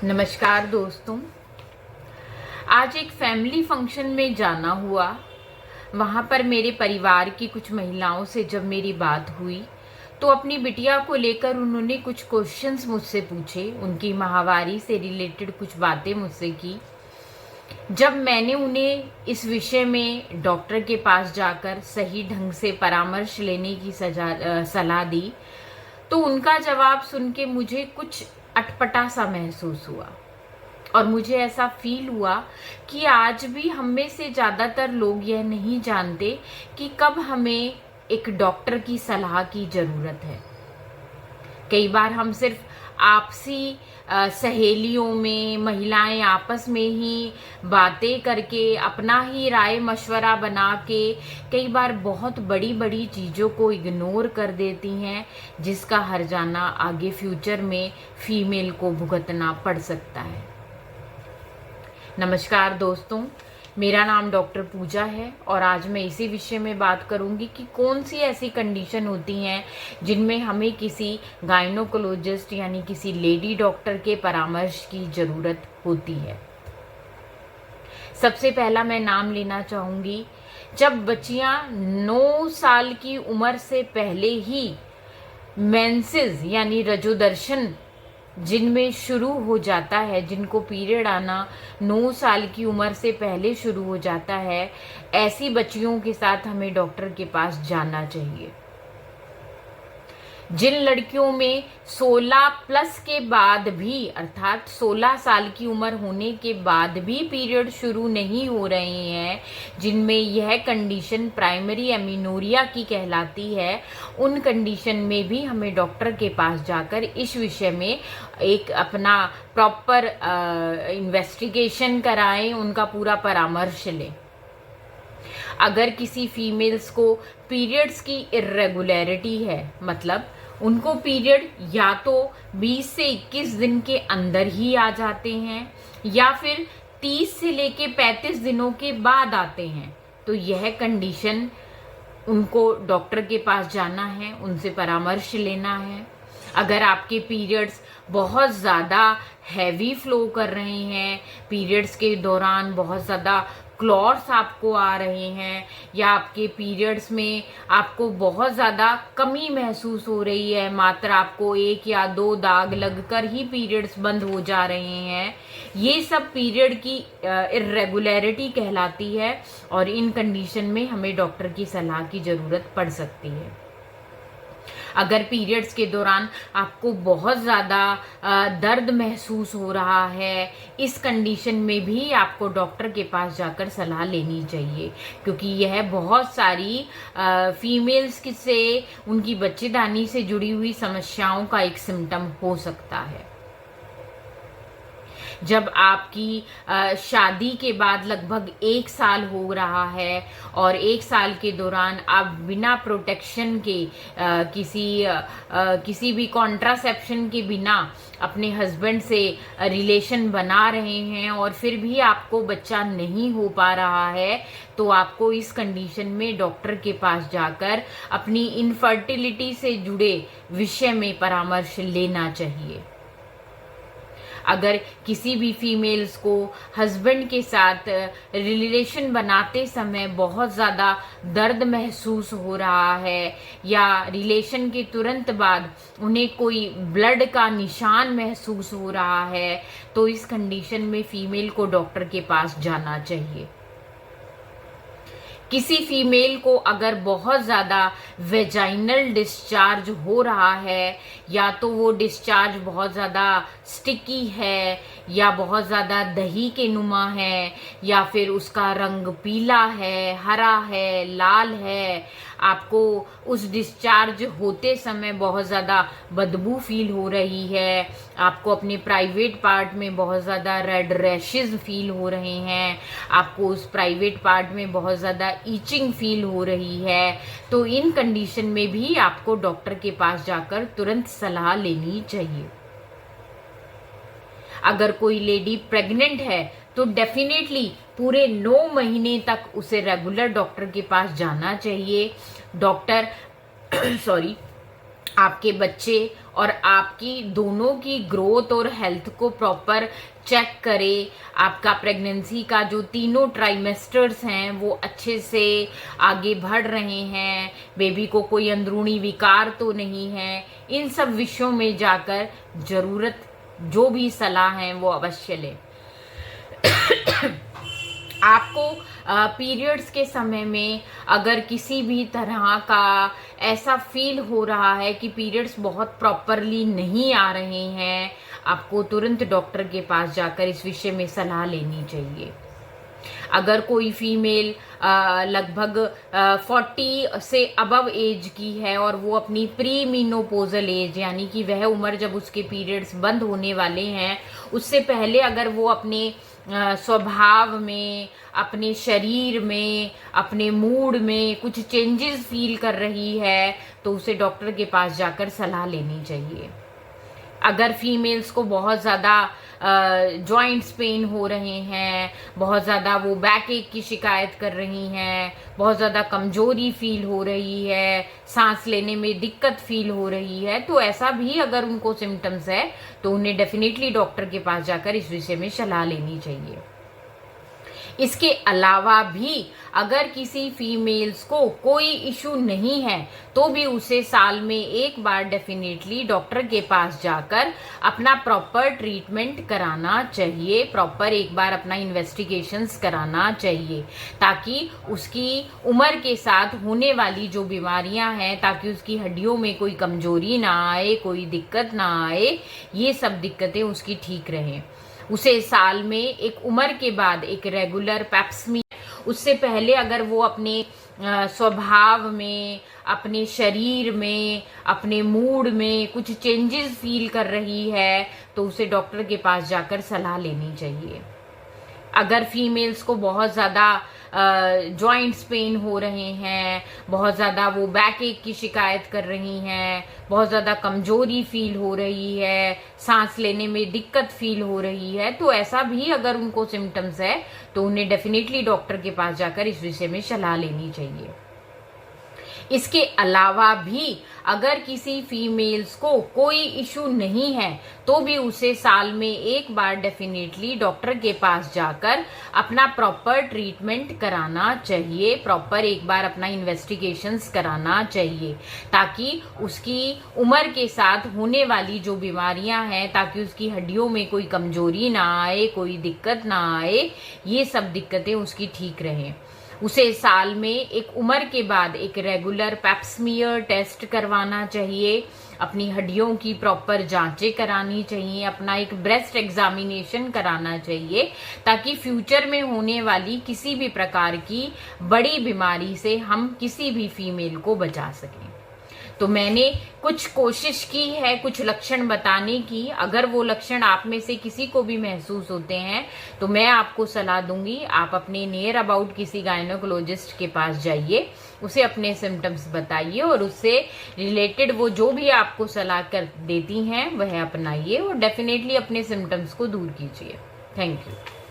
नमस्कार दोस्तों। आज एक फैमिली फंक्शन में जाना हुआ। वहाँ पर मेरे परिवार की कुछ महिलाओं से जब मेरी बात हुई तो अपनी बिटिया को लेकर उन्होंने कुछ क्वेश्चंस मुझसे पूछे। उनकी माहवारी से रिलेटेड कुछ बातें मुझसे की। जब मैंने उन्हें इस विषय में डॉक्टर के पास जाकर सही ढंग से परामर्श लेने की सलाह दी तो उनका जवाब सुन के मुझे कुछ अटपटा सा महसूस हुआ और मुझे ऐसा फील हुआ कि आज भी हम में से ज़्यादातर लोग यह नहीं जानते कि कब हमें एक डॉक्टर की सलाह की ज़रूरत है। कई बार हम सिर्फ आपसी सहेलियों में, महिलाएं आपस में ही बातें करके, अपना ही राय मशवरा बना के कई बार बहुत बड़ी बड़ी चीज़ों को इग्नोर कर देती हैं, जिसका हर्जाना आगे फ्यूचर में फीमेल को भुगतना पड़ सकता है। नमस्कार दोस्तों, मेरा नाम डॉक्टर पूजा है और आज मैं इसी विषय में बात करूंगी कि कौन सी ऐसी कंडीशन होती हैं जिनमें हमें किसी गायनोकोलॉजिस्ट यानी किसी लेडी डॉक्टर के परामर्श की ज़रूरत होती है। सबसे पहला मैं नाम लेना चाहूँगी, जब बच्चियाँ 9 साल की उम्र से पहले ही मेंसेस यानी रजोदर्शन जिनमें शुरू हो जाता है, जिनको पीरियड आना 9 साल की उम्र से पहले शुरू हो जाता है, ऐसी बच्चियों के साथ हमें डॉक्टर के पास जाना चाहिए। जिन लड़कियों में 16 प्लस के बाद भी, अर्थात 16 साल की उम्र होने के बाद भी पीरियड शुरू नहीं हो रहे हैं, जिनमें यह कंडीशन प्राइमरी एमिनोरिया की कहलाती है, उन कंडीशन में भी हमें डॉक्टर के पास जाकर इस विषय में एक अपना प्रॉपर इन्वेस्टिगेशन कराएं, उनका पूरा परामर्श लें। अगर किसी फीमेल्स को पीरियड्स की इर्रेगुलरिटी है, मतलब उनको पीरियड या तो 20 से 21 दिन के अंदर ही आ जाते हैं या फिर 30 से लेके 35 दिनों के बाद आते हैं, तो यह कंडीशन उनको डॉक्टर के पास जाना है, उनसे परामर्श लेना है। अगर आपके पीरियड्स बहुत ज़्यादा हैवी फ्लो कर रहे हैं, पीरियड्स के दौरान बहुत ज़्यादा क्लॉट्स आपको आ रहे हैं, या आपके पीरियड्स में आपको बहुत ज़्यादा कमी महसूस हो रही है, मात्र आपको 1 या 2 दाग लगकर ही पीरियड्स बंद हो जा रहे हैं, ये सब पीरियड की इर्रेगुलरिटी कहलाती है और इन कंडीशन में हमें डॉक्टर की सलाह की ज़रूरत पड़ सकती है। अगर पीरियड्स के दौरान आपको बहुत ज़्यादा दर्द महसूस हो रहा है, इस कंडीशन में भी आपको डॉक्टर के पास जाकर सलाह लेनी चाहिए, क्योंकि यह बहुत सारी फीमेल्स से उनकी बच्चेदानी से जुड़ी हुई समस्याओं का एक सिम्टम हो सकता है। जब आपकी शादी के बाद लगभग 1 साल हो रहा है और 1 साल के दौरान आप बिना प्रोटेक्शन के किसी भी कॉन्ट्रासेप्शन के बिना अपने हस्बैंड से रिलेशन बना रहे हैं और फिर भी आपको बच्चा नहीं हो पा रहा है, तो आपको इस कंडीशन में डॉक्टर के पास जाकर अपनी इनफर्टिलिटी से जुड़े विषय में परामर्श लेना चाहिए। अगर किसी भी फीमेल्स को हस्बैंड के साथ रिलेशन बनाते समय बहुत ज़्यादा दर्द महसूस हो रहा है या रिलेशन के तुरंत बाद उन्हें कोई ब्लड का निशान महसूस हो रहा है, तो इस कंडीशन में फीमेल को डॉक्टर के पास जाना चाहिए। किसी फीमेल को अगर बहुत ज़्यादा वेजाइनल डिस्चार्ज हो रहा है, या तो वो डिस्चार्ज बहुत ज़्यादा स्टिकी है या बहुत ज़्यादा दही के नुमा है, या फिर उसका रंग पीला है, हरा है, लाल है, आपको उस डिस्चार्ज होते समय बहुत ज़्यादा बदबू फील हो रही है, आपको अपने प्राइवेट पार्ट में बहुत ज़्यादा रेड रैशेस फील हो रहे हैं, आपको उस प्राइवेट पार्ट में बहुत ज़्यादा ईचिंग फील हो रही है, तो इन कंडीशन में भी आपको डॉक्टर के पास जाकर तुरंत सलाह लेनी चाहिए। अगर कोई लेडी प्रेग्नेंट है तो डेफिनेटली पूरे 9 महीने तक उसे रेगुलर डॉक्टर के पास जाना चाहिए। डॉक्टर आपके बच्चे और आपकी दोनों की ग्रोथ और हेल्थ को प्रॉपर चेक करें। आपका प्रेगनेंसी का जो तीनों ट्राइमेस्टर्स हैं वो अच्छे से आगे बढ़ रहे हैं, बेबी को कोई अंदरूनी विकार तो नहीं है। इन सब विषयों में जाकर जरूरत जो भी सलाह है वो अवश्य लें। आपको पीरियड्स के समय में अगर किसी भी तरह का ऐसा फील हो रहा है कि पीरियड्स बहुत प्रॉपरली नहीं आ रहे हैं, आपको तुरंत डॉक्टर के पास जाकर इस विषय में सलाह लेनी चाहिए। अगर कोई फीमेल लगभग 40 से अबव एज की है और वो अपनी प्री मीनोपोजल एज यानी कि वह उम्र जब उसके पीरियड्स बंद होने वाले हैं उससे पहले अगर वो अपने स्वभाव में, अपने शरीर में, अपने मूड में कुछ चेंजेस फील कर रही है तो उसे डॉक्टर के पास जाकर सलाह लेनी चाहिए। अगर फीमेल्स को बहुत ज़्यादा जॉइंट्स पेन हो रहे हैं, बहुत ज़्यादा वो बैक एक की शिकायत कर रही हैं, बहुत ज़्यादा कमजोरी फील हो रही है, सांस लेने में दिक्कत फील हो रही है, तो ऐसा भी अगर उनको सिम्टम्स है तो उन्हें डेफिनेटली डॉक्टर के पास जाकर इस विषय में सलाह लेनी चाहिए। इसके अलावा भी अगर किसी फीमेल्स को कोई इशू नहीं है तो भी उसे साल में एक बार डेफिनेटली डॉक्टर के पास जाकर अपना प्रॉपर ट्रीटमेंट कराना चाहिए, प्रॉपर एक बार अपना इन्वेस्टिगेशंस कराना चाहिए, ताकि उसकी उम्र के साथ होने वाली जो बीमारियां हैं, ताकि उसकी हड्डियों में कोई कमजोरी ना आए, कोई दिक्कत ना आए, ये सब दिक्कतें उसकी ठीक रहें। उसे साल में एक उम्र के बाद एक रेगुलर पैप्समियर, उससे पहले अगर वो अपने स्वभाव में, अपने शरीर में, अपने मूड में कुछ चेंजेस फील कर रही है तो उसे डॉक्टर के पास जाकर सलाह लेनी चाहिए। अगर फीमेल्स को बहुत ज़्यादा जॉइंट्स पेन हो रहे हैं, बहुत ज़्यादा वो बैक एक की शिकायत कर रही हैं, बहुत ज़्यादा कमजोरी फील हो रही है, सांस लेने में दिक्कत फील हो रही है, तो ऐसा भी अगर उनको सिम्टम्स है तो उन्हें डेफिनेटली डॉक्टर के पास जाकर इस विषय में सलाह लेनी चाहिए। इसके अलावा भी अगर किसी फीमेल्स को कोई इशू नहीं है तो भी उसे साल में एक बार डेफिनेटली डॉक्टर के पास जाकर अपना प्रॉपर ट्रीटमेंट कराना चाहिए, प्रॉपर एक बार अपना इन्वेस्टिगेशंस कराना चाहिए, ताकि उसकी उम्र के साथ होने वाली जो बीमारियां हैं, ताकि उसकी हड्डियों में कोई कमजोरी ना आए, कोई दिक्कत ना आए, ये सब दिक्कतें उसकी ठीक रहें। उसे साल में एक उम्र के बाद एक रेगुलर पैप्समियर टेस्ट करवाना चाहिए, अपनी हड्डियों की प्रॉपर जांचें करानी चाहिए, अपना एक ब्रेस्ट एग्जामिनेशन कराना चाहिए, ताकि फ्यूचर में होने वाली किसी भी प्रकार की बड़ी बीमारी से हम किसी भी फीमेल को बचा सकें। तो मैंने कुछ कोशिश की है कुछ लक्षण बताने की। अगर वो लक्षण आप में से किसी को भी महसूस होते हैं तो मैं आपको सलाह दूंगी, आप अपने नियर अबाउट किसी गायनोकोलॉजिस्ट के पास जाइए, उसे अपने सिम्टम्स बताइए और उससे रिलेटेड वो जो भी आपको सलाह कर देती हैं वह अपनाइए और डेफिनेटली अपने सिम्टम्स को दूर कीजिए। Thank you.